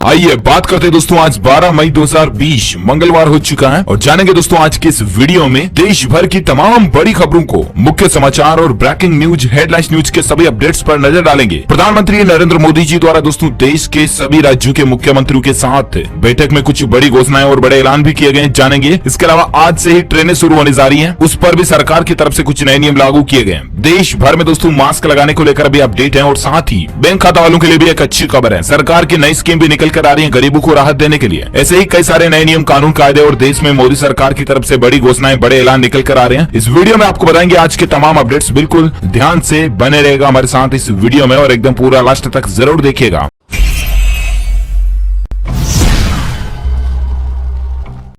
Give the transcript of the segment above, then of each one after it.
आइए बात करते हैं दोस्तों, आज 12 मई 2020 मंगलवार हो चुका है और जानेंगे दोस्तों आज के इस वीडियो में देश भर की तमाम बड़ी खबरों को, मुख्य समाचार और ब्रेकिंग न्यूज, हेडलाइंस न्यूज के सभी अपडेट्स पर नजर डालेंगे। प्रधानमंत्री नरेंद्र मोदी जी द्वारा दोस्तों देश के सभी राज्यों के मुख्यमंत्रियों के साथ बैठक में कुछ बड़ी घोषणाएं और बड़े ऐलान भी किए गए, जानेंगे। इसके अलावा आज से ही ट्रेनें शुरू होने जा रही है, उस पर भी सरकार की तरफ से कुछ नए नियम लागू किए गए। देश भर में दोस्तों मास्क लगाने को लेकर भी अपडेट है और साथ ही बैंक खाता वालों के लिए भी एक अच्छी खबर है, सरकार की नई स्कीम भी निकल कर आ रही है गरीबों को राहत देने के लिए। ऐसे ही कई सारे नए नियम, कानून, कायदे और देश में मोदी सरकार की तरफ से बड़ी घोषणाएं, बड़े ऐलान निकल कर आ रहे हैं। इस वीडियो में आपको बताएंगे आज के तमाम अपडेट्स, बिल्कुल ध्यान से बने रहेगा हमारे साथ इस वीडियो में और एकदम पूरा लास्ट तक जरूर देखिएगा।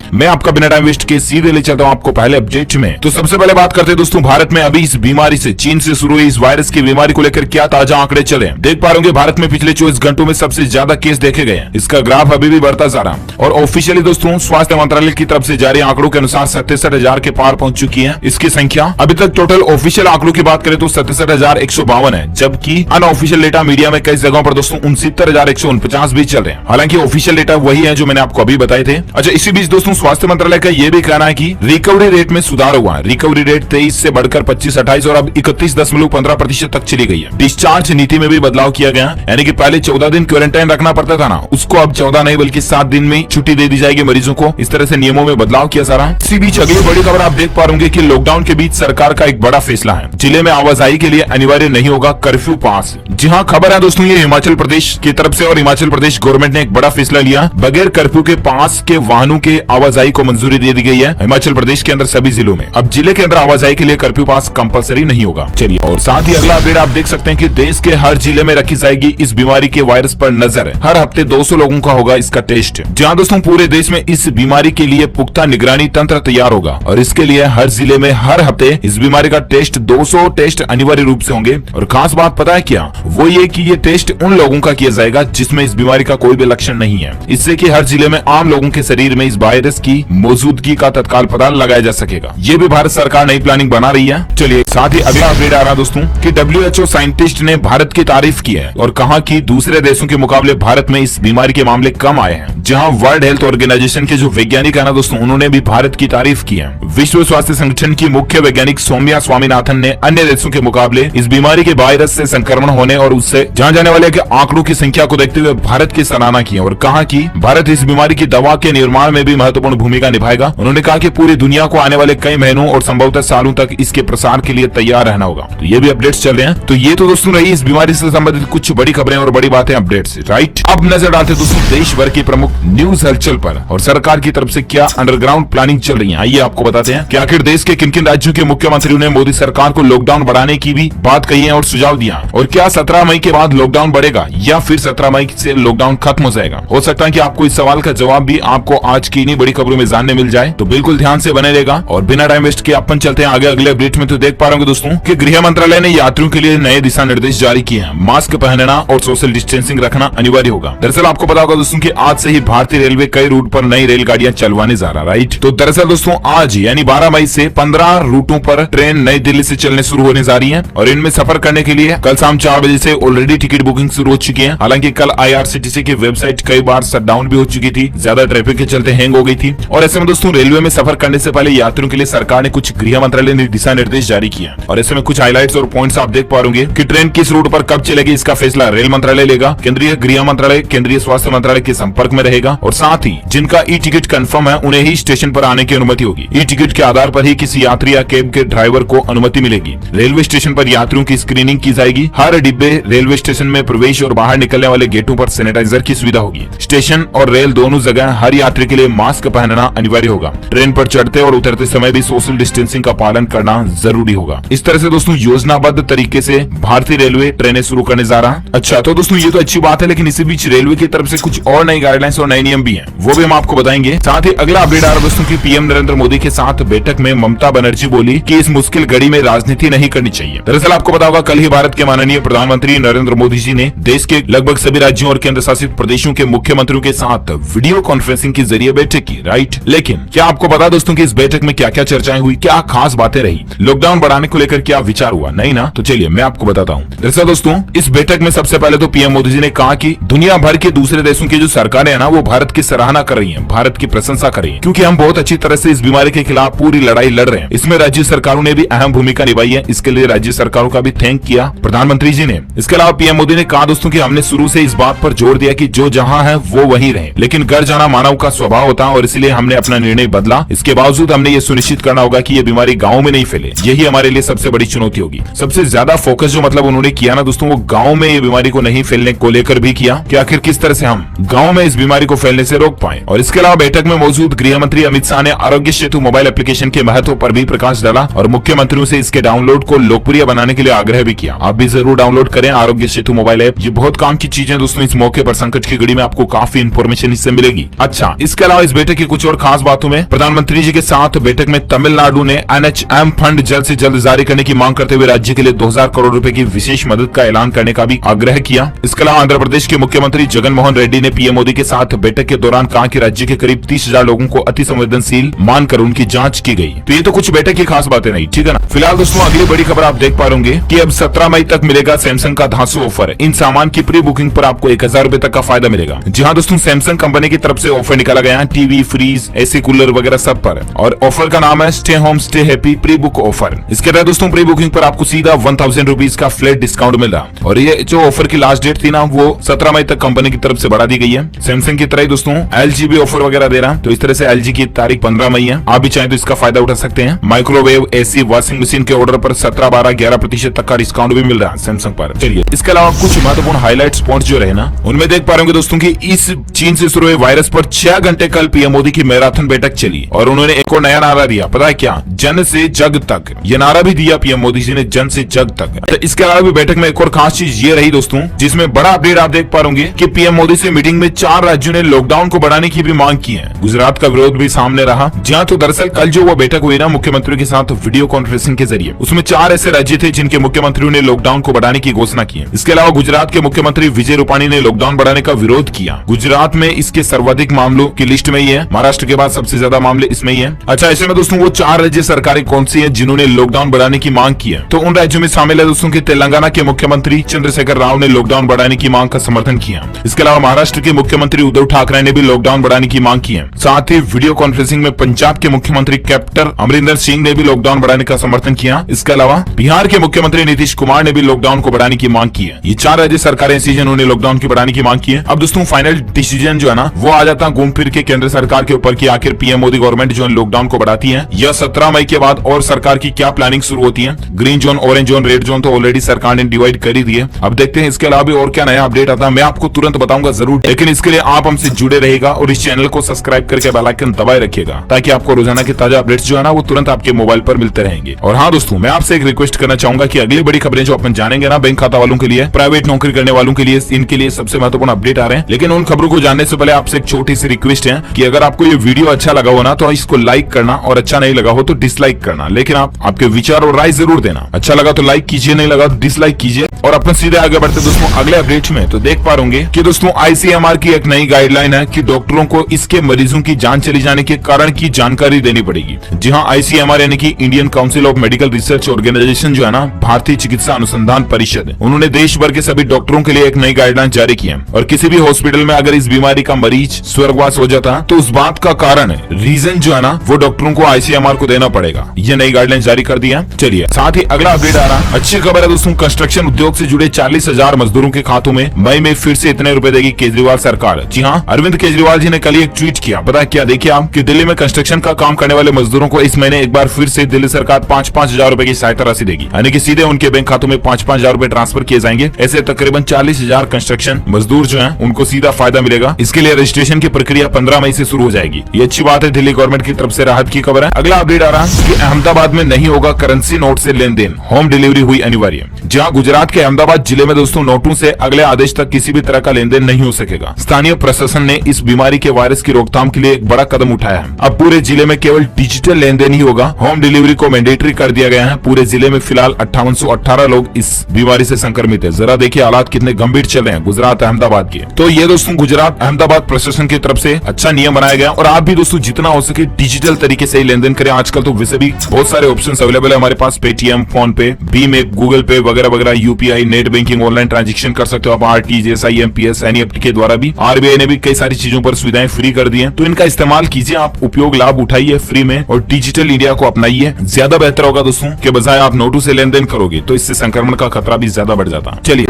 मैं आपका बिना टाइम वेस्ट के सीधे ले चलता हूं आपको पहले अपडेट में। तो सबसे पहले बात करते हैं दोस्तों भारत में अभी इस बीमारी से, चीन से शुरू हुई इस वायरस की बीमारी को लेकर क्या ताजा आंकड़े चले। देख पा रहे भारत में पिछले 24 घंटों में सबसे ज्यादा केस देखे गए हैं। इसका ग्राफ अभी भी बढ़ता जा रहा और ऑफिशियली दोस्तों स्वास्थ्य मंत्रालय की तरफ से जारी आंकड़ों के अनुसार 67,000 के पार पहुंच चुकी है इसकी संख्या। अभी तक टोटल ऑफिशियल आंकड़ों की बात करें तो 67,152 है, जबकि अनऑफिशियल डेटा मीडिया में कई जगहों पर दोस्तों 69,149 भी चल रहे हैं। हालांकि ऑफिशियल डेटा वही है जो मैंने आपको अभी बताए थे। अच्छा, इसी बीच दोस्तों स्वास्थ्य मंत्रालय का ये भी कहना है कि रिकवरी रेट में सुधार हुआ है। रिकवरी रेट 23 से बढ़कर 25-28 और अब 31.15% तक चली गई है। डिस्चार्ज नीति में भी बदलाव किया गया, यानी कि पहले 14 दिन क्वारंटाइन रखना पड़ता था ना, उसको अब 14 नहीं बल्कि 7 दिन में छुट्टी दे दी जाएगी मरीजों को। इस तरह से नियमों में बदलाव किया जा रहा है। इसी बीच अगली बड़ी खबर आप देख पा रहे कि लॉकडाउन के बीच सरकार का एक बड़ा फैसला है। जिले में आवाजाही के लिए अनिवार्य नहीं होगा कर्फ्यू पास। जी हाँ, खबर है दोस्तों ये हिमाचल प्रदेश की तरफ से और हिमाचल प्रदेश गवर्नमेंट ने एक बड़ा फैसला लिया। बगैर कर्फ्यू के पास के वाहनों के आवाजाही को मंजूरी दे दी गई है हिमाचल प्रदेश के अंदर सभी जिलों में। अब जिले के अंदर आवाजाही के लिए कर्फ्यू पास कंपलसरी नहीं होगा। चलिए, और साथ ही अगला अपडेट आप देख सकते हैं कि देश के हर जिले में रखी जाएगी इस बीमारी के वायरस पर नजर। हर हफ्ते 200 लोगों का होगा इसका टेस्ट। जहां दोस्तों पूरे देश में इस बीमारी के लिए पुख्ता निगरानी तंत्र तैयार होगा और इसके लिए हर जिले में हर हफ्ते इस बीमारी का टेस्ट 200 टेस्ट अनिवार्य रूप से होंगे। और खास बात पता है क्या, वो ये कि ये टेस्ट उन लोगों का किया जाएगा जिसमें इस बीमारी का कोई भी लक्षण नहीं है, इससे कि हर जिले में आम लोगों के शरीर में इस वायरस की मौजूदगी का तत्काल पता लगाया जा सकेगा। ये भी भारत सरकार नई प्लानिंग बना रही है। चलिए, साथ ही अगला अपडेट आ रहा दोस्तों कि WHO साइंटिस्ट ने भारत की तारीफ की है और कहा कि दूसरे देशों के मुकाबले भारत में इस बीमारी के मामले कम आए हैं। जहां वर्ल्ड हेल्थ ऑर्गेनाइजेशन के जो वैज्ञानिक है ना दोस्तों, उन्होंने भी भारत की तारीफ की है। विश्व स्वास्थ्य संगठन की मुख्य वैज्ञानिक सौम्या स्वामीनाथन ने अन्य देशों के मुकाबले इस बीमारी के वायरस से संक्रमण होने और उससे जान जाने वाले के आंकड़ों की संख्या को देखते हुए भारत की सराहना की और कहा कि भारत इस बीमारी की दवा के निर्माण में भी महत्वपूर्ण भूमिका निभाएगा। उन्होंने कहा कि पूरी दुनिया को आने वाले कई महीनों और संभवतः सालों तक इसके प्रसार के लिए तैयार रहना होगा। तो ये भी अपडेट्स चल रहे हैं। तो ये तो दोस्तों रही इस बीमारी से संबंधित कुछ बड़ी खबरें और बड़ी बातें, अपडेट्स, राइट। अब नजर डालते दोस्तों देश भर की प्रमुख न्यूज हलचल पर और सरकार की तरफ से क्या अंडरग्राउंड प्लानिंग चल रही है। आइए आपको बताते हैं कि आखिर देश के किन किन राज्यों के मुख्यमंत्रियों ने मोदी सरकार को लॉकडाउन बढ़ाने की भी बात कही है और सुझाव दिया। और क्या 17 मई के बाद लॉकडाउन बढ़ेगा या फिर 17 मई से लॉकडाउन खत्म हो जाएगा। हो सकता है कि आपको इस सवाल का जवाब भी आपको आज की इन्हीं बड़ी खबरों में जानने मिल जाए, तो बिल्कुल ध्यान से बने रहेगा। और बिना टाइम वेस्ट के अपन चलते हैं आगे अगले अपडेट में। तो देख पा रहे होंगे दोस्तों कि गृह मंत्रालय ने यात्रियों के लिए नए दिशा निर्देश जारी किए हैं। मास्क पहनना और सोशल डिस्टेंसिंग रखना अनिवार्य होगा। दरअसल आपको पता होगा दोस्तों कि आज से ही भारतीय रेलवे कई रूट पर नई रेलगाड़ियां चलवाने जा रहा है, राइट। तो दरअसल दोस्तों आज यानी 12 मई से 15 रूटों पर ट्रेन नई दिल्ली से चलने शुरू होने जा रही है और इनमें सफर करने के लिए कल शाम 4 बजे से ऑलरेडी टिकट बुकिंग शुरू हो चुकी है। हालांकि कल IRCTC की वेबसाइट कई बार शटडाउन भी हो चुकी थी, ज्यादा ट्रैफिक के चलते हैंग हो गई थी। और ऐसे में दोस्तों रेलवे में सफर करने से पहले यात्रियों के लिए सरकार ने कुछ गृह मंत्रालय ने दिशा निर्देश जारी किया और ऐसे में कुछ हाइलाइट्स और पॉइंट्स आप देख पा रहे कि ट्रेन किस रूट पर कब चलेगी इसका फैसला रेल मंत्रालय लेगा। केंद्रीय गृह मंत्रालय केंद्रीय स्वास्थ्य मंत्रालय के संपर्क में रहेगा और साथ ही जिनका ई टिकट कंफर्म है उन्हें ही स्टेशन पर आने की अनुमति होगी। ई टिकट के आधार पर ही किसी यात्री या कैब के ड्राइवर को अनुमति मिलेगी। रेलवे स्टेशन पर यात्रियों की स्क्रीनिंग की जाएगी। हर डिब्बे रेलवे स्टेशन में प्रवेश और बाहर निकलने वाले गेटों पर सैनिटाइजर की सुविधा होगी। स्टेशन और रेल दोनों जगह हर यात्री के लिए मास्क पहनना अनिवार्य होगा। ट्रेन पर चढ़ते और उतरते समय भी सोशल डिस्टेंसिंग का पालन करना जरूरी होगा। इस तरह से दोस्तों योजनाबद्ध तरीके से भारतीय रेलवे ट्रेनें शुरू करने जा रहा है। अच्छा, तो दोस्तों ये तो अच्छी बात है, लेकिन इसी बीच रेलवे की तरफ से कुछ और नई गाइडलाइंस और और नए नियम भी हैं, वो भी हम आपको बताएंगे। साथ ही अगला अपडेट आ रहा है दोस्तों की पीएम नरेंद्र मोदी के साथ बैठक में ममता बनर्जी बोली कि इस मुश्किल घड़ी में राजनीति नहीं करनी चाहिए। दरअसल आपको पता होगा कल ही भारत के माननीय प्रधानमंत्री नरेंद्र मोदी जी ने देश के लगभग सभी राज्यों और केंद्र शासित प्रदेशों के मुख्यमंत्रियों के साथ वीडियो कॉन्फ्रेंसिंग के जरिए बैठक की, राइट। लेकिन क्या आपको पता दोस्तों की इस बैठक में क्या क्या चर्चाएं हुई, क्या खास बातें रही, लॉकडाउन बढ़ाने को लेकर क्या विचार हुआ, नहीं ना? तो चलिए मैं आपको बताता हूँ। दरअसल दोस्तों इस बैठक में सबसे पहले तो पीएम मोदी जी ने कहा कि दुनिया भर के दूसरे देशों की जो सरकारें है ना, वो भारत की सराहना कर रही है, भारत की प्रशंसा कर रही है, क्योंकि हम बहुत अच्छी तरह से इस बीमारी के खिलाफ पूरी लड़ाई लड़ रहे हैं। इसमें राज्य सरकारों ने भी अहम भूमिका निभाई है, इसके लिए राज्य सरकारों का भी थैंक किया प्रधानमंत्री जी ने। इसके अलावा पीएम मोदी ने कहा दोस्तों कि हमने शुरू से इस बात पर जोर दिया कि जो जहां है वो वहीं रहे, लेकिन घर जाना मानव का स्वभाव होता है और इसलिए हमने अपना निर्णय बदला। इसके बावजूद हमने ये सुनिश्चित करना होगा कि ये बीमारी गाँव में नहीं फैले, यही हमारे लिए सबसे बड़ी चुनौती होगी। सबसे ज्यादा फोकस जो मतलब उन्होंने किया ना दोस्तों, वो गाँव में ये बीमारी को नहीं फैलने को लेकर भी किया कि आखिर किस तरह से हम गाँव में इस बीमारी को फैलने से रोक पाए। और इसके अलावा बैठक में मौजूद गृह मंत्री अमित शाह ने आरोग्य सेतु मोबाइल एप्लीकेशन के महत्व पर भी प्रकाश डाला और मुख्यमंत्रियों से इसके डाउनलोड को लोकप्रिय बनाने के लिए आग्रह भी किया। आप भी जरूर डाउनलोड करें आरोग्य सेतु मोबाइल ऐप, ये बहुत काम की चीज है दोस्तों। इस मौके पर संकट की घड़ी में आपको काफी इन्फॉर्मेशन इससे मिलेगी। अच्छा, इसके अलावा इस बैठक की कुछ और खास बातों में प्रधानमंत्री जी के साथ बैठक में तमिलनाडु ने NHM फंड जल्द से जल्द जारी करने की मांग करते हुए राज्य के लिए 2000 करोड़ रुपए की विशेष मदद का ऐलान करने का भी आग्रह किया। इसके अलावा आंध्र प्रदेश के मुख्यमंत्री जगन मोहन रेड्डी ने पीएम मोदी के साथ बैठक के दौरान कहा कि राज्य के करीब 30,000 लोगों को अति संवेदनशील मानकर उनकी जांच की गई। तो ये तो कुछ बैठक की खास बातें नहीं, ठीक है ना। फिलहाल दोस्तों अगली बड़ी खबर आप देख पा रहे कि अब 17 मई तक मिलेगा सैमसंग का धांसू ऑफर। इन सामान की प्री बुकिंग पर आपको 1000 रुपए तक का फायदा मिलेगा। जी हाँ दोस्तों, सैमसंग कंपनी की तरफ से ऑफर निकाला गया है टीवी, फ्रीज, एसी, कूलर वगैरह सब पर, और ऑफर का नाम है stay home stay happy pre book offer. इसके तहत दोस्तों प्री बुकिंग पर आपको सीधा 1000 रुपीज का फ्लैट डिस्काउंट मिल रहा। और ये जो ऑफर की लास्ट डेट थी ना, वो 17 मई तक कंपनी की तरफ से बढ़ा दी गई है। सैमसंग की तरह ही दोस्तों LG भी ऑफर वगैरह दे रहा है। तो इस तरह से LG की तारीख 15 मई है, आप भी चाहें तो इसका फायदा उठा सकते हैं। माइक्रोवेव, एसी, वॉशिंग मशीन के ऑर्डर पर 17, 12, 11% तक का डिस्काउंट भी मिल रहा है सैमसंग पर। चलिए इसके अलावा कुछ महत्वपूर्ण हाईलाइट्स पॉइंट्स जो रहे ना, उनमें देख पा रहे होंगे दोस्तों की इस चीन से शुरू हुए वायरस पर 6 घंटे कल पीएम मोदी की मैराथन बैठक चली और उन्होंने एक और नया नारा दिया, पता है क्या? जन से जग तक। ये नारा भी दिया पीएम मोदी जी ने, जन से जग तक। तो इसके अलावा भी बैठक में एक और खास चीज ये रही दोस्तों, जिसमें बड़ा अपडेट आप देख पा रहे होंगे कि पीएम मोदी से मीटिंग में 4 राज्यों ने लॉकडाउन को बढ़ाने की भी मांग की है। गुजरात का विरोध भी सामने रहा। जहाँ तो दरअसल कल जो वो बैठक हुई ना मुख्यमंत्रियों के साथ वीडियो कॉन्फ्रेंसिंग के जरिए, उसमें 4 ऐसे राज्य थे जिनके मुख्यमंत्रियों ने लॉकडाउन को बढ़ाने की घोषणा की है। इसके अलावा गुजरात के मुख्यमंत्री विजय रूपाणी ने लॉकडाउन बढ़ाने का विरोध किया। गुजरात में इसके सर्वाधिक मामलों की लिस्ट में ही है, महाराष्ट्र के बाद सबसे ज्यादा मामले इसमें ही है। अच्छा, ऐसे में दोस्तों वो 4 राज्य सरकारें कौन सी है जिन्होंने लॉकडाउन बढ़ाने की मांग की है? तो उन राज्यों में शामिल है दोस्तों की तेलंगाना के मुख्यमंत्री चंद्रशेखर राव ने लॉकडाउन बढ़ाने की मांग का समर्थन किया। इसके अलावा महाराष्ट्र के मुख्यमंत्री उद्धव ठाकरे ने भी लॉकडाउन बढ़ाने की मांग की है। साथ ही वीडियो कॉन्फ्रेंसिंग में पंजाब के मुख्यमंत्री कैप्टन अमरिंदर सिंह ने भी लॉकडाउन बढ़ाने का समर्थन किया। इसके अलावा बिहार के मुख्यमंत्री नीतीश कुमार ने भी लॉकडाउन को बढ़ाने की मांग की है। ये 4 राज्य सरकारें ऐसी जिन्होंने लॉकडाउन की बढ़ाने की मांग की है। अब दोस्तों फाइनल डिसीजन जो है ना, वो आ जाता है घूम फिर के केंद्र सरकार के ऊपर कि आखिर पीएम मोदी गवर्नमेंट जो है लॉकडाउन को बढ़ाती है या 17 मई के बाद और सरकार की क्या प्लानिंग शुरू होती है। Green zone, orange zone, red zone तो ऑलरेडी सरकार ने डिवाइड कर ही दिए। अब देखते हैं इसके अलावा भी और क्या नया अपडेट आता है, मैं आपको तुरंत बताऊंगा जरूर। लेकिन इसके लिए आप हमसे जुड़े रहेगा और इस चैनल को सब्सक्राइब करके बेल आइकन दबाए रखिएगा, ताकि आपको रोजाना के ताजा अपडेट्स जो है ना, वो तुरंत आपके मोबाइल पर मिलते रहेंगे। और हाँ दोस्तों, मैं आपसे एक रिक्वेस्ट करना चाहूंगा कि अगली बड़ी खबरें जो अपन जानेंगे ना, बैंक खाता वालों के लिए, प्राइवेट नौकरी करने वालों के लिए, इनके लिए सबसे महत्वपूर्ण अपडेट आ रहे हैं। लेकिन उन खबरों को जानने से पहले आपसे एक छोटी सी रिक्वेस्ट है कि अगर आपको ये वीडियो अच्छा लगा हो ना, तो इसको लाइक करना, और अच्छा नहीं लगा हो तो डिसलाइक करना। लेकिन आप आपके विचार और राय जरूर देना। अच्छा लगा तो लाइक कीजिए, नहीं लगा तो डिसलाइक कीजिए। और अपन सीधे आगे बढ़ते दोस्तों अगले अपडेट में। तो देख पा रहे कि दोस्तों ICMR की एक नई गाइडलाइन है कि डॉक्टरों को इसके मरीजों की जान चली जाने के कारण की जानकारी देनी पड़ेगी। जी हाँ, ICMR यानी कि Indian council of medical research organisation जो है ना, भारतीय चिकित्सा अनुसंधान परिषद, उन्होंने देश भर के सभी डॉक्टरों के लिए एक नई गाइडलाइन जारी की है। और किसी भी हॉस्पिटल में अगर इस बीमारी का मरीज स्वर्गवास हो जाता तो उस बात का कारण रीजन जो है ना, वो डॉक्टरों को ICMR को देना पड़ेगा। ये नई गाइडलाइन जारी कर दिया। चलिए साथ ही अगला अपडेट आ रहा, अच्छी खबर है दोस्तों, कंस्ट्रक्शन उद्योग से जुड़े 40,000 मजदूरों के खातों में मई में फिर से इतने रुपए देगी केजरीवाल सरकार। जी हाँ, अरविंद केजरीवाल जी ने कल एक ट्वीट किया। पता है क्या? देखिए आप कि दिल्ली में कंस्ट्रक्शन का काम करने वाले मजदूरों को इस महीने एक बार फिर से दिल्ली सरकार 5-5 हजार रुपए की सहायता राशि देगी, यानी कि सीधे उनके बैंक खातों में 5-5 हजार रुपए ट्रांसफर किए जाएंगे। ऐसे तकरीबन 40,000 कंस्ट्रक्शन मजदूर जो हैं, उनको सीधा फायदा मिलेगा। इसके लिए रजिस्ट्रेशन की प्रक्रिया 15 मई से शुरू हो जाएगी। ये अच्छी बात है, दिल्ली गवर्नमेंट की तरफ से राहत की खबर है। अगला अपडेट आ रहा है कि अहमदाबाद में नहीं होगा करेंसी नोट से लेन देन, होम डिलीवरी हुई अनिवार्य। जहां गुजरात के अहमदाबाद जिले में दोस्तों नोटों से अगले आदेश तक किसी भी तरह का लेन देन नहीं हो सकेगा। स्थानीय प्रशासन ने इस बीमारी के वायरस की रोकथाम के लिए एक बड़ा कदम उठाया है। अब पूरे जिले में केवल डिजिटल लेन देन ही होगा। होम डिलीवरी को मैंडेटरी कर दिया गया है। पूरे जिले में फिलहाल 5818 लोग इस बीमारी से संक्रमित है। जरा देखिए हालात कितने गंभीर चल रहे हैं गुजरात अहमदाबाद के। तो ये दोस्तों गुजरात अहमदाबाद प्रशासन की तरफ से अच्छा नियम बनाया गया और आप भी दोस्तों जितना हो सके डिजिटल तरीके से ही लेन देन करें। आजकल तो वैसे भी बहुत सारे ऑप्शंस अवेलेबल है हमारे पास, पेटीएम, फोन पे, भीम, गूगल पे वगैरह वगैरह, UPI, net banking, online transaction कर सकते हो आप, आरटीजीएस, आईएमपीएस, एनईएफटी के द्वारा भी। आरबीआई ने भी कई सारी चीजों पर सुविधाएं फ्री कर दी है, तो इनका इस्तेमाल कीजिए, आप उपयोग लाभ उठाइए फ्री में और डिजिटल इंडिया को अपनाइए। ज्यादा बेहतर होगा दोस्तों के बजाय आप नोटों से लेन देन करोगे तो इससे संक्रमण का खतरा भी ज्यादा बढ़ जाता है। चलिए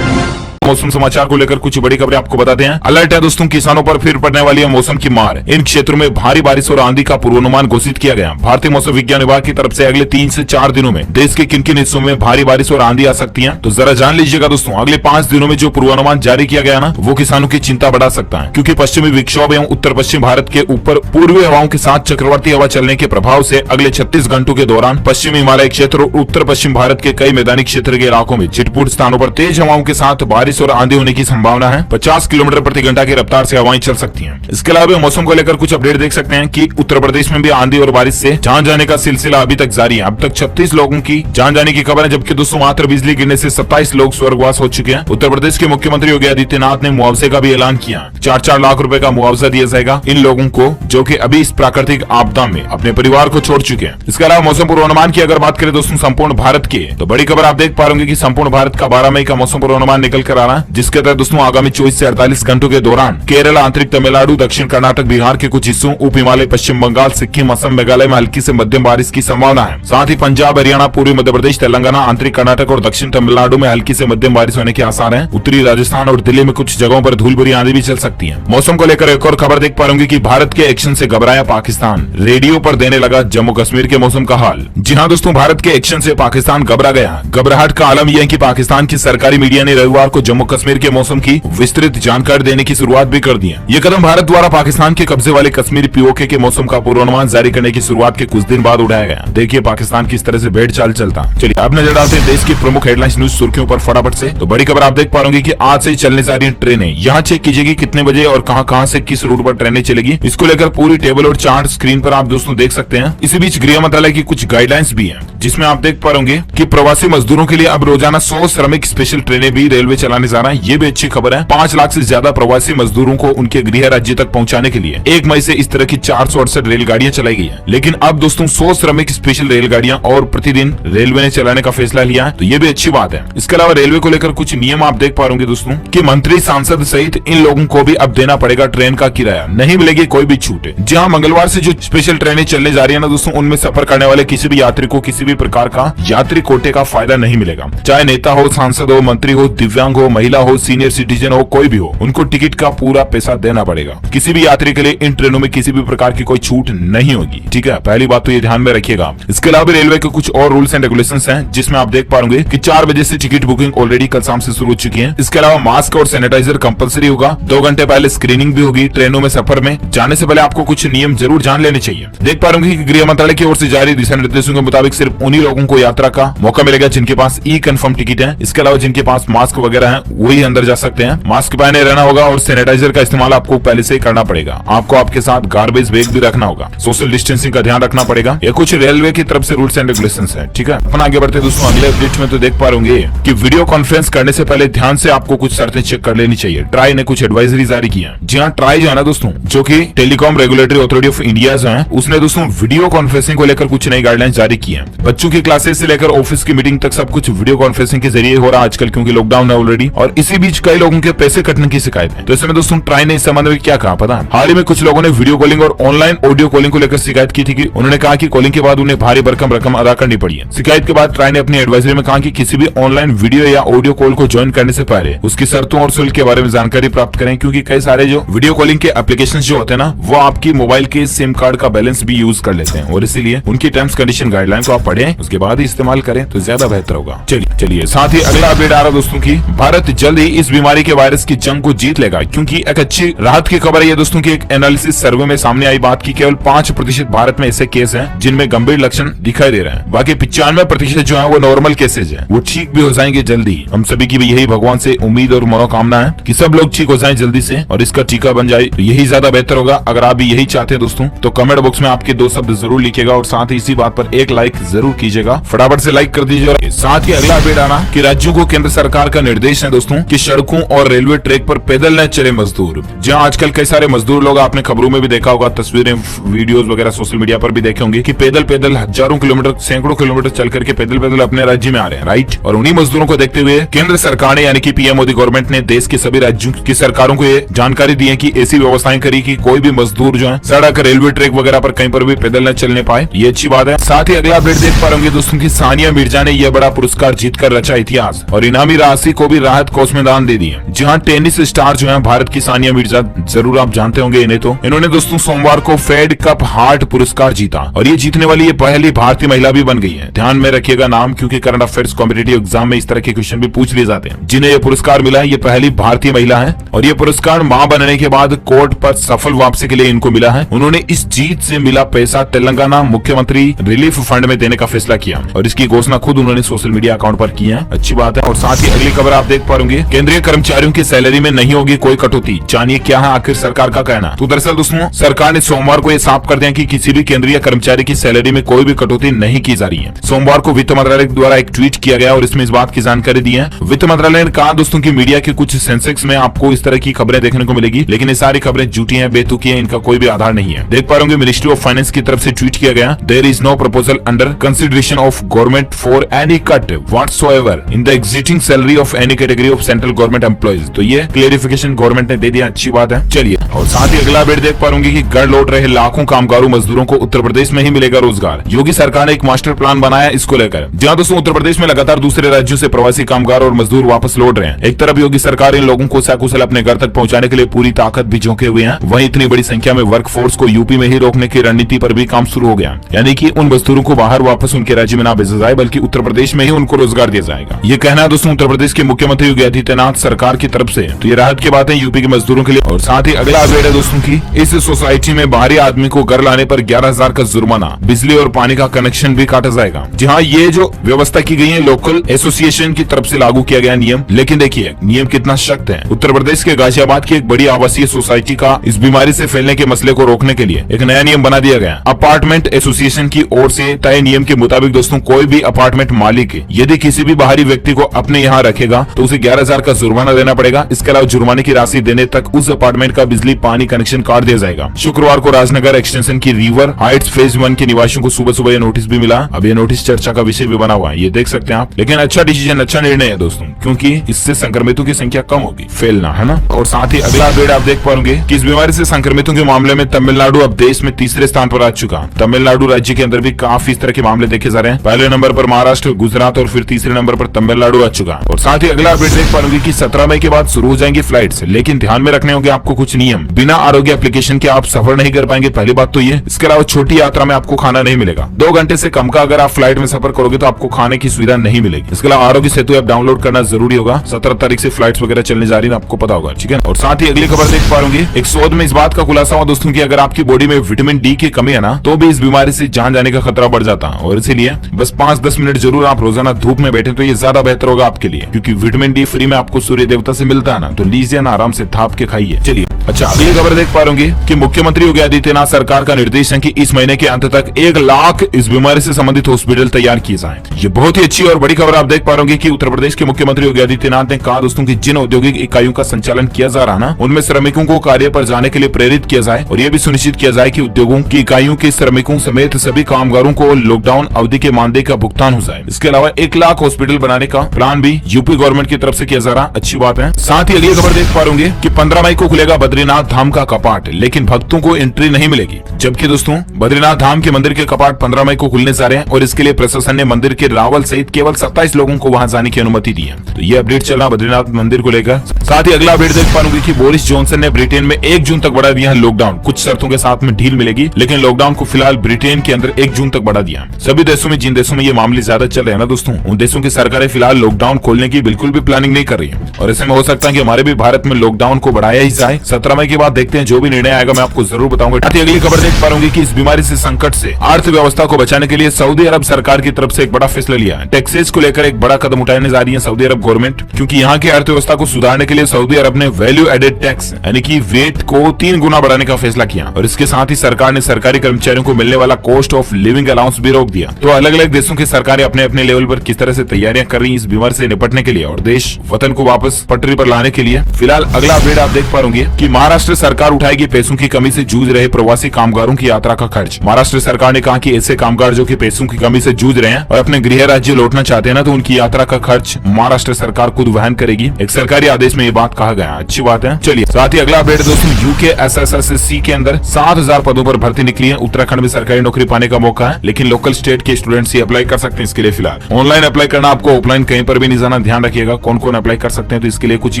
मौसम समाचार को लेकर कुछ बड़ी खबरें आपको बताते हैं। अलर्ट है दोस्तों, किसानों पर फिर पड़ने वाली है मौसम की मार। इन क्षेत्रों में भारी बारिश और आंधी का पूर्वानुमान घोषित किया गया। भारतीय मौसम विज्ञान विभाग की तरफ से अगले 3 से 4 दिनों में देश के किन किन हिस्सों में भारी बारिश और आंधी आ सकती है, तो जरा जान लीजिएगा दोस्तों। अगले 5 दिनों में जो पूर्वानुमान जारी किया गया ना, वो किसानों की चिंता बढ़ा सकता है, क्योंकि पश्चिमी विक्षोभ एवं उत्तर पश्चिम भारत के ऊपर पूर्वी हवाओं के साथ चक्रवाती हवा चलने के प्रभाव से अगले 36 घंटों के दौरान पश्चिमी हिमालय क्षेत्र और उत्तर पश्चिम भारत के कई मैदानी क्षेत्र के इलाकों में छिटपुट स्थानों पर तेज हवाओं के साथ बारिश और आंधी होने की संभावना है। 50 किलोमीटर प्रति घंटा की रफ्तार से हवाएं चल सकती हैं। इसके अलावा मौसम को लेकर कुछ अपडेट देख सकते हैं कि उत्तर प्रदेश में भी आंधी और बारिश से जान जाने का सिलसिला अभी तक जारी है। अब तक 36 लोगों की जान जाने की खबर है, जबकि दोस्तों मात्र बिजली गिरने से 27 लोग स्वर्गवास हो चुके हैं। उत्तर प्रदेश के मुख्यमंत्री योगी आदित्यनाथ ने मुआवजे का भी ऐलान किया। 4-4 लाख रुपए का मुआवजा दिया जाएगा इन लोगों को जो कि अभी इस प्राकृतिक आपदा में अपने परिवार को छोड़ चुके हैं। इसके अलावा मौसम पूर्वानुमान की अगर बात करें दोस्तों संपूर्ण भारत के, तो बड़ी खबर आप देख पा रहे कि संपूर्ण भारत का 12 मई का मौसम पूर्वानुमान निकल कर आ रहा है, जिसके तहत दोस्तों आगामी 24 से 48 घंटों के दौरान केरल, आंतरिक तमिलनाडु, दक्षिण कर्नाटक, बिहार के कुछ हिस्सों, उप हिमालय, पश्चिम बंगाल, सिक्किम, असम, मेघालय में हल्की से मध्यम बारिश की संभावना है। साथ ही पंजाब, हरियाणा, पूर्वी मध्य प्रदेश, तेलंगाना, आंतरिक कर्नाटक और दक्षिण तमिलनाडु में हल्की से मध्यम बारिश होने के आसार हैं। उत्तरी राजस्थान और दिल्ली में कुछ जगहों पर धूल भरी आंधी भी चल सकती है। मौसम को लेकर एक और खबर देख पा रहे कि भारत के एक्शन से घबराया पाकिस्तान, रेडियो पर देने लगा जम्मू कश्मीर के मौसम का हाल। जी हाँ दोस्तों, भारत के एक्शन से पाकिस्तान घबरा गया। घबराहट का आलम यह है कि पाकिस्तान की सरकारी मीडिया ने रविवार को जम्मू कश्मीर के मौसम की विस्तृत जानकारी देने की शुरुआत भी कर दी है। ये कदम भारत द्वारा पाकिस्तान के कब्जे वाले कश्मीर पीओके के मौसम का पूर्वानुमान जारी करने की शुरुआत के कुछ दिन बाद उठाया गया। देखिए पाकिस्तान किस तरह से भेड़ चाल चलता। चलिए अब नजर डालते हैं देश की प्रमुख हेडलाइंस न्यूज सुर्खियों पर फटाफट से। तो बड़ी खबर आप देख पा रहे कि आज से चलने जा रही ट्रेनें, यहाँ चेक कीजिएगी कितने बजे और कहां से किस रूट पर ट्रेनें चलेगी। इसको लेकर पूरी टेबल और चार्ट स्क्रीन पर आप दोस्तों देख सकते हैं। इसी बीच गृह मंत्रालय की कुछ गाइडलाइंस भी है, जिसमें आप देख पा रहे कि प्रवासी मजदूरों के लिए अब रोजाना 100 श्रमिक स्पेशल ट्रेनें भी रेलवे चलाने जा रहा है। ये भी अच्छी खबर है। 5 लाख से ज्यादा प्रवासी मजदूरों को उनके गृह राज्य तक पहुंचाने के लिए 1 मई से इस तरह की 468 रेलगाड़ियां चलाई गई है। लेकिन अब दोस्तों 100 श्रमिक स्पेशल रेलगाड़ियां और प्रतिदिन रेलवे ने चलाने का फैसला लिया है, तो ये भी अच्छी बात है। इसके अलावा रेलवे को लेकर कुछ नियम आप देख पा रहे दोस्तों कि मंत्री, सांसद सहित इन लोगों को भी अब देना पड़ेगा ट्रेन का किराया, नहीं मिलेगी कोई भी छूट। जहां मंगलवार से जो स्पेशल ट्रेनें चलने जा रही है ना दोस्तों, उनमें सफर करने वाले किसी भी यात्री को किसी भी प्रकार का यात्री कोटे का फायदा नहीं मिलेगा। चाहे नेता हो, सांसद हो, मंत्री हो, दिव्यांग हो, महिला हो, सीनियर सिटीजन हो, कोई भी हो, उनको टिकट का पूरा पैसा देना पड़ेगा। किसी भी यात्री के लिए इन ट्रेनों में किसी भी प्रकार की कोई छूट नहीं होगी। ठीक है, पहली बात तो ये ध्यान में रखिएगा। इसके अलावा रेलवे के कुछ और रूल्स एंड रेगुलेशंस हैं, जिसमें आप देख पाओगे कि 4 बजे से टिकट बुकिंग ऑलरेडी कल शाम से शुरू हो चुकी है। इसके अलावा मास्क और सैनिटाइजर कंपलसरी होगा। 2 घंटे पहले स्क्रीनिंग भी होगी। ट्रेनों में सफर में जाने से पहले आपको कुछ नियम जरूर जान लेने चाहिए। देख पा रहे कि गृह मंत्रालय की ओर से जारी दिशा निर्देशों के मुताबिक सिर्फ उन्हीं लोगों को यात्रा का मौका मिलेगा जिनके पास ई कंफर्म टिकट है। इसके अलावा जिनके पास मास्क वगैरह है वही अंदर जा सकते हैं। मास्क पहने रहना होगा और सैनिटाइजर का इस्तेमाल आपको पहले से ही करना पड़ेगा। आपको आपके साथ गार्बेज बैग भी रखना होगा। सोशल डिस्टेंसिंग का ध्यान रखना पड़ेगा। ये कुछ रेलवे की तरफ से रूल्स एंड रेगुलेशंस हैं। ठीक है, अपन आगे बढ़ते दोस्तों अगले अपडेट में। तो देख पा रहे कि वीडियो कॉन्फ्रेंस करने से पहले ध्यान से आपको कुछ शर्तें चेक कर लेनी चाहिए। ट्राई ने कुछ एडवाइजरी जारी की है। जी हाँ, ट्राई जो है ना दोस्तों, जो कि telecom regulatory authority of India जो है, उसने दोस्तों वीडियो कॉन्फ्रेंसिंग को लेकर कुछ नई गाइडलाइंस जारी की है। बच्चों की क्लासेस से लेकर ऑफिस की मीटिंग तक सब कुछ वीडियो कॉन्फ्रेंसिंग के जरिए हो रहा है आजकल, क्योंकि लॉकडाउन है ऑलरेडी। और इसी बीच कई लोगों के पैसे कटने की शिकायत है। तो इसमें दोस्तों ट्राई ने इस संबंध में क्या कहा पता है? हाल ही में कुछ लोगों ने वीडियो कॉलिंग और ऑनलाइन ऑडियो कॉलिंग को लेकर शिकायत की थी कि उन्होंने कहा कि कॉलिंग के बाद उन्हें भारी भरकम रकम अदा करनी पड़ी है। शिकायत के बाद ट्राई ने अपनी एडवाइजरी में कहा कि किसी भी ऑनलाइन वीडियो या ऑडियो कॉल को ज्वाइन करने से पहले उसकी शर्तों और शुल्क के बारे में जानकारी प्राप्त करें, क्योंकि कई सारे जो वीडियो कॉलिंग के एप्लीकेशन जो होते हैं ना, वो आपकी मोबाइल के सिम कार्ड का बैलेंस भी यूज कर लेते हैं, और इसीलिए उनकी टर्म्स कंडीशन गाइडलाइन को आप पढ़ें, उसके बाद ही इस्तेमाल करें तो ज्यादा बेहतर होगा। चलिए साथ ही अगला अपडेट आ रहा दोस्तों की भारत भारत जल्द ही इस बीमारी के वायरस की जंग को जीत लेगा, क्योंकि एक अच्छी राहत की खबर है ये दोस्तों की एक एनालिसिस सर्वे में सामने आई बात की केवल 5% भारत में ऐसे केस हैं जिनमें गंभीर लक्षण दिखाई दे रहे हैं। बाकी 95% जो है वो नॉर्मल केसेज है, वो ठीक भी हो जाएंगे जल्दी। हम सभी की भी यही भगवान से उम्मीद और मनोकामना है कि सब लोग ठीक हो जाएं जल्दी से और इसका टीका बन जाए, तो यही ज्यादा बेहतर होगा। अगर आप भी यही चाहते हैं दोस्तों तो कमेंट बॉक्स में आपके 2 शब्द जरूर लिखिएगा और साथ ही इसी बात पर एक लाइक जरूर कीजिएगा। फटाफट से लाइक कर दीजिए। और साथ ही अगला अपडेट आना कि राज्यों को केंद्र सरकार का निर्देश है दोस्तों कि सड़कों और रेलवे ट्रैक पर पैदल न चले मजदूर। जहां आजकल कई सारे मजदूर लोग आपने खबरों में भी देखा होगा, तस्वीरें वीडियोस वगैरह सोशल मीडिया पर भी देखे होंगे कि पैदल हजारों किलोमीटर सैकड़ों किलोमीटर चल करके पैदल अपने राज्य में आ रहे हैं, राइट। और उन्हीं मजदूरों को देखते हुए केंद्र सरकार ने यानी कि पीएम मोदी गवर्नमेंट ने देश के सभी राज्यों की सरकारों को ये जानकारी दी है कि ऐसी व्यवस्थाएं करी कि कोई भी मजदूर जो है सड़क रेलवे ट्रैक वगैरह पर कहीं पर भी पैदल न चलने पाए। ये अच्छी बात है। साथ ही अगला अपडेट देख पा रहे दोस्तों की सानिया मिर्जा ने यह बड़ा पुरस्कार जीतकर रचा इतिहास और इनामी राशि को भी राहत कोष में दान दे दी है। जहां टेनिस स्टार जो है भारत की सानिया मिर्जा, जरूर आप जानते होंगे इन्हें, तो इन्होंने दोस्तों सोमवार को फेड कप हार्ट पुरस्कार जीता और ये जीतने वाली ये पहली भारतीय महिला भी बन गई है। ध्यान में रखिएगा नाम, क्योंकि करंट अफेयर्स कॉम्पिटिटिव एग्जाम में इस तरह के क्वेश्चन भी पूछ लिए जाते हैं। जिन्हें ये पुरस्कार मिला है ये पहली भारतीय महिला है और ये पुरस्कार मां बनने के बाद कोर्ट पर सफल वापसी के लिए इनको मिला है। उन्होंने इस जीत से मिला पैसा तेलंगाना मुख्यमंत्री रिलीफ फंड में देने का फैसला किया और इसकी घोषणा खुद उन्होंने सोशल मीडिया अकाउंट पर की है। अच्छी बात है। और साथ ही अगली खबर आप देख पाएंगे, केंद्रीय कर्मचारियों की सैलरी में नहीं होगी कोई कटौती। जानिए क्या है आखिर सरकार का कहना। तो दरअसल दोस्तों सरकार ने सोमवार को ये साफ कर दिया कि किसी भी केंद्रीय कर्मचारी की सैलरी में कोई भी कटौती नहीं की जा रही है। सोमवार को वित्त मंत्रालय द्वारा एक ट्वीट किया गया और इसमें इस बात की जानकारी दी है। वित्त मंत्रालय ने कहा दोस्तों की मीडिया के कुछ सेंसेक्स में आपको इस तरह की खबरें देखने को मिलेगी, लेकिन ये सारी खबरें झूठी हैं, बेतुकी हैं, इनका कोई भी आधार नहीं है। देख पा रहे मिनिस्ट्री ऑफ फाइनेंस की तरफ से ट्वीट किया गया, there is no proposal under consideration of government for any cut whatsoever in the existing salary of any category of central government employees. तो ये क्लेरिफिकेशन गवर्नमेंट ने दे दिया, अच्छी बात है। चलिए, और साथ ही अगला अपडेट देख पा रहे कि घर लौट रहे लाखों कामगारों मजदूरों को उत्तर प्रदेश में ही मिलेगा रोजगार। योगी सरकार ने एक मास्टर प्लान बनाया इसको लेकर। जहां दोस्तों उत्तर प्रदेश में लगातार दूसरे राज्यों से प्रवासी कामगार और मजदूर वापस लौट रहे हैं। एक तरफ योगी सरकार इन लोगों को सकुशल अपने घर तक पहुंचाने के लिए पूरी ताकत भी झोंके हुए हैं, वहीं इतनी बड़ी संख्या में वर्कफोर्स को यूपी में ही रोकने की रणनीति पर भी काम शुरू हो गया। यानी कि उन मजदूरों को बाहर वापस उनके राज्य में ना भेजा जाए, बल्कि उत्तर प्रदेश में ही उनको रोजगार दिया जाएगा। ये कहना है दोस्तों उत्तर प्रदेश के मुख्यमंत्री योगी आदित्यनाथ सरकार की तरफ से। तो ये राहत की बात है यूपी के मजदूरों के लिए। और साथ ही अगला अपडेट है दोस्तों की, इस सोसाइटी में बाहरी आदमी को घर लाने पर 11,000 का जुर्माना, बिजली और पानी का कनेक्शन भी काटा जाएगा। जी हाँ, ये जो व्यवस्था की गई है लोकल एसोसिएशन की तरफ से लागू किया गया नियम। लेकिन देखिए नियम कितना सख्त है। उत्तर प्रदेश के गाजियाबाद की एक बड़ी आवासीय सोसाइटी का इस बीमारी से फैलने के मसले को रोकने के लिए एक नया नियम बना दिया गया। अपार्टमेंट एसोसिएशन की ओर से तय नियम के मुताबिक दोस्तों कोई भी अपार्टमेंट मालिक यदि किसी भी बाहरी व्यक्ति को अपने यहाँ रखेगा तो उसे 11,000 का जुर्माना देना पड़ेगा। इसके अलावा जुर्माने की राशि देने तक उस अपार्टमेंट का बिजली पानी कनेक्शन काट दिया जाएगा। शुक्रवार को राजनगर एक्सटेंशन की रिवर हाइट्स फेज 1 के निवासियों को सुबह सुबह ये नोटिस भी मिला। अब ये नोटिस चर्चा का विषय भी बना हुआ है, ये देख सकते हैं आप। लेकिन अच्छा डिसीजन, अच्छा निर्णय है दोस्तों, क्योंकि इससे संक्रमितों की संख्या कम होगी, फैलना है ना। और साथ ही अगला अपडेट आप देख पाएंगे कि इस बीमारी से संक्रमितों के मामले में तमिलनाडु अब देश में तीसरे स्थान पर आ चुका। तमिलनाडु राज्य के अंदर भी काफी इस तरह के मामले देखे जा रहे हैं। पहले नंबर पर महाराष्ट्र, गुजरात और फिर तीसरे नंबर पर तमिलनाडु आ चुका। और साथ ही अगला अपडेट देख पाएंगे कि 17 मई के बाद शुरू हो जाएंगी फ्लाइट्स, लेकिन ध्यान में रखने होंगे आपको कुछ नियम। बिना आरोग्य एप्लीकेशन के आप सफर नहीं कर पाएंगे, पहली बात तो ये। इसके अलावा छोटी यात्रा में आपको खाना नहीं मिलेगा। 2 घंटे से कम का अगर आप फ्लाइट में सफर करोगे तो आपको खाने की सुविधा नहीं मिलेगी। इसके अलावा आरोग्य सेतु ऐप डाउनलोड करना जरूरी होगा। 17 तारीख से फ्लाइट्स वगैरह चलने जा रही है, आपको पता होगा, ठीक है। और साथ ही अगली खबर देख पाएंगे, एक शोध में इस बात का खुलासा हुआ दोस्तों की अगर आपकी बॉडी में विटामिन डी की कमी है ना तो भी इस बीमारी से जान जाने का खतरा बढ़ जाता है। और इसीलिए बस 5-10 मिनट जरूर आप रोजाना धूप में बैठे तो ये ज्यादा बेहतर होगा आपके लिए, क्योंकि विटामिन डी फ्री में आपको सूर्य देवता से मिलता है ना, तो लीजिए ना, आराम से थाप के खाइए। चलिए, अच्छा अगली खबर देख पा रहे कि मुख्यमंत्री योगी आदित्यनाथ सरकार का निर्देश है कि इस महीने के अंत तक 1 लाख इस बीमारी से संबंधित हॉस्पिटल तैयार किए जाएं। ये बहुत ही अच्छी और बड़ी खबर आप देख पा रहे कि उत्तर प्रदेश के मुख्यमंत्री योगी आदित्यनाथ ने कहा दोस्तों की जिन औद्योगिक इकाइयों का संचालन किया जा रहा ना, उनमें श्रमिकों को कार्य पर जाने के लिए प्रेरित किया जाए और यह भी सुनिश्चित किया जाए कि उद्योगों की इकाइयों के श्रमिकों समेत सभी कामगारों को लॉकडाउन अवधि के मानदेय का भुगतान हो जाए। इसके अलावा 1 लाख हॉस्पिटल बनाने का प्लान भी यूपी गवर्नमेंट की तरफ से किया जा रहा, अच्छी बात है। साथ ही अगली खबर देख पा रहे कि 15 मई को खुलेगा बद्रीनाथ धाम का कपाट, लेकिन भक्तों को एंट्री नहीं मिलेगी। जबकि दोस्तों बद्रीनाथ धाम के मंदिर के कपाट 15 मई को खुलने जा रहे हैं और इसके लिए प्रशासन ने मंदिर के रावल सहित केवल 27 लोगों को वहां जाने की अनुमति दी है। तो ये अपडेट चला बद्रीनाथ मंदिर को लेकर। साथ ही अगला अपडेट देख पाओगे कि बोरिस जॉनसन ने ब्रिटेन में 1 जून तक बढ़ा दिया है लॉकडाउन। कुछ शर्तों के साथ में ढील मिलेगी, लेकिन लॉकडाउन को फिलहाल ब्रिटेन के अंदर 1 जून तक बढ़ा दिया। सभी देशों में, जिन देशों में ये मामले ज्यादा चल रहे हैं ना दोस्तों, उन देशों की सरकारें फिलहाल लॉकडाउन खोलने की बिल्कुल भी प्लानिंग नहीं कर रही है। और ऐसे में हो सकता है कि हमारे भी भारत में लॉकडाउन को बढ़ाया ही जाए। 17 मई के बाद देखते हैं, जो भी निर्णय आएगा मैं आपको जरूर बताऊंगा। अगली खबर देख पा रहे कि इस बीमारी से संकट से अर्थव्यवस्था को बचाने के लिए सऊदी अरब सरकार की तरफ से एक बड़ा फैसला लिया है। टैक्सेस को लेकर एक बड़ा कदम उठाने जा रही है सऊदी अरब गवर्नमेंट, क्योंकि यहाँ की अर्थव्यवस्था को सुधारने के लिए सऊदी अरब ने वैल्यू एडेड टैक्स यानी कि वेट को 3 गुना बढ़ाने का फैसला किया। और इसके साथ ही सरकार ने सरकारी कर्मचारियों को मिलने वाला कॉस्ट ऑफ लिविंग अलाउंस भी रोक दिया। तो अलग अलग देशों की सरकारें अपने अपने लेवल पर किस तरह से तैयारियां कर रही है इस बीमारी से निपटने के लिए और देश वतन को वापस पटरी पर लाने के लिए। फिलहाल अगला अपडेट आप देख पा रहे कि महाराष्ट्र सरकार उठाएगी पैसों की कमी से जूझ रहे प्रवासी कामगारों की यात्रा का खर्च। महाराष्ट्र सरकार ने कहा कि ऐसे कामगार जो कि पैसों की कमी से जूझ रहे हैं और अपने गृह राज्य लौटना चाहते हैं ना, तो उनकी यात्रा का खर्च महाराष्ट्र सरकार खुद वहन करेगी। एक सरकारी आदेश में ये बात कहा गया। अच्छी बात है। चलिए साथ ही अगला अपडेट दोस्तों, यूके SSSC के अंदर 7000 पदों पर भर्ती निकली है। उत्तराखंड में सरकारी नौकरी पाने का मौका है, लेकिन लोकल स्टेट के स्टूडेंट्स ही अप्लाई कर सकते हैं इसके लिए। फिलहाल ऑनलाइन अप्लाई करना, आपको ऑफलाइन कहीं पर भी नहीं जाना। ध्यान रखिएगा कौन कौन अप्लाई कर सकते हैं। तो इसके लिए कुछ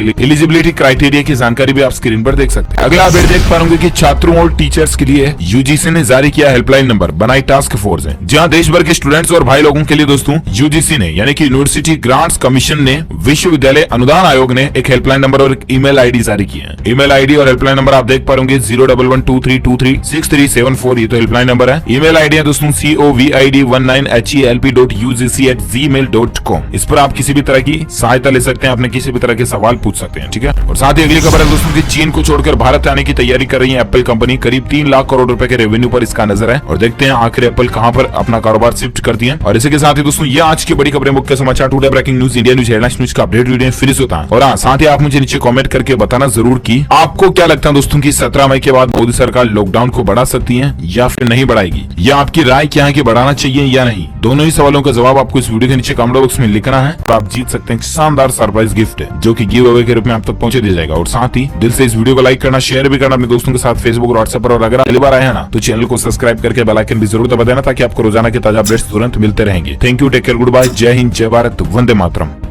एलिजिबिलिटी क्राइटेरिया की जानकारी भी आप स्क्रीन पर देख सकते हैं। अगला अपडेट देख पाएंगे कि छात्रों और टीचर्स के लिए यूजीसी ने जारी किया हेल्पलाइन नंबर, बनाई टास्क फोर्स है, जहां देश भर के स्टूडेंट्स और भाई लोगों के लिए दोस्तों यूजीसी ने यानी कि यूनिवर्सिटी ग्रांट्स कमीशन ने, विश्वविद्यालय अनुदान आयोग ने एक हेल्पलाइन नंबर और एक ईमेल आईडी जारी किया है। ईमेल आईडी और हेल्पलाइन नंबर आप देख पाएंगे 01123236374। ये तो हेल्पलाइन नंबर है। ईमेल आईडी है दोस्तों covid19@help.ugc@gmail.com। इस पर आप किसी भी तरह की सहायता ले सकते हैं, अपने किसी भी तरह के सवाल पूछ सकते हैं। ठीक है। और साथ ही अगली खबर है दोस्तों की चीन को छोड़कर भारत आने की तैयारी कर रही है एप्पल कंपनी। करीब 3 लाख करोड़ रुपए के रेवेन्यू पर इसका नजर है और देखते हैं आखिर एप्पल कहां पर अपना कारोबार शिफ्ट करती है। और इसी के साथ ही दोस्तों ये आज की बड़ी खबरें, मुख्य समाचार, today breaking news, India news, headlines news का अपडेट वीडियो फिनिश होता है। और हाँ, साथ ही आप मुझे नीचे कमेंट करके बताना जरूर कि आपको क्या लगता है दोस्तों की 17 मई के बाद मोदी सरकार लॉकडाउन को बढ़ा सकती है या फिर नहीं बढ़ाएगी, या आपकी राय क्या है कि बढ़ाना चाहिए या नहीं। दोनों ही सवालों का जवाब आपको इस वीडियो के नीचे कमेंट बॉक्स में लिखना है। तो आप जीत सकते हैं शानदार सरप्राइज गिफ्ट जो कि गिव अवे के रूप में आप तक पहुंचे दिया जाएगा। और साथ ही दिल से इस वीडियो को लाइक करना, शेयर भी करना अपने दोस्तों के साथ फेसबुक और व्हाट्सएप पर। और अगर पहली बार आए हैं ना, तो चैनल को सब्सक्राइब करके बेल आइकन भी जरूर दबा देना, ताकि आपको रोजाना के ताजा अपडेट्स तुरंत मिलते रहेंगे। Thank you, take care, goodbye, जय हिंद, जय भारत, वंदे मातरम।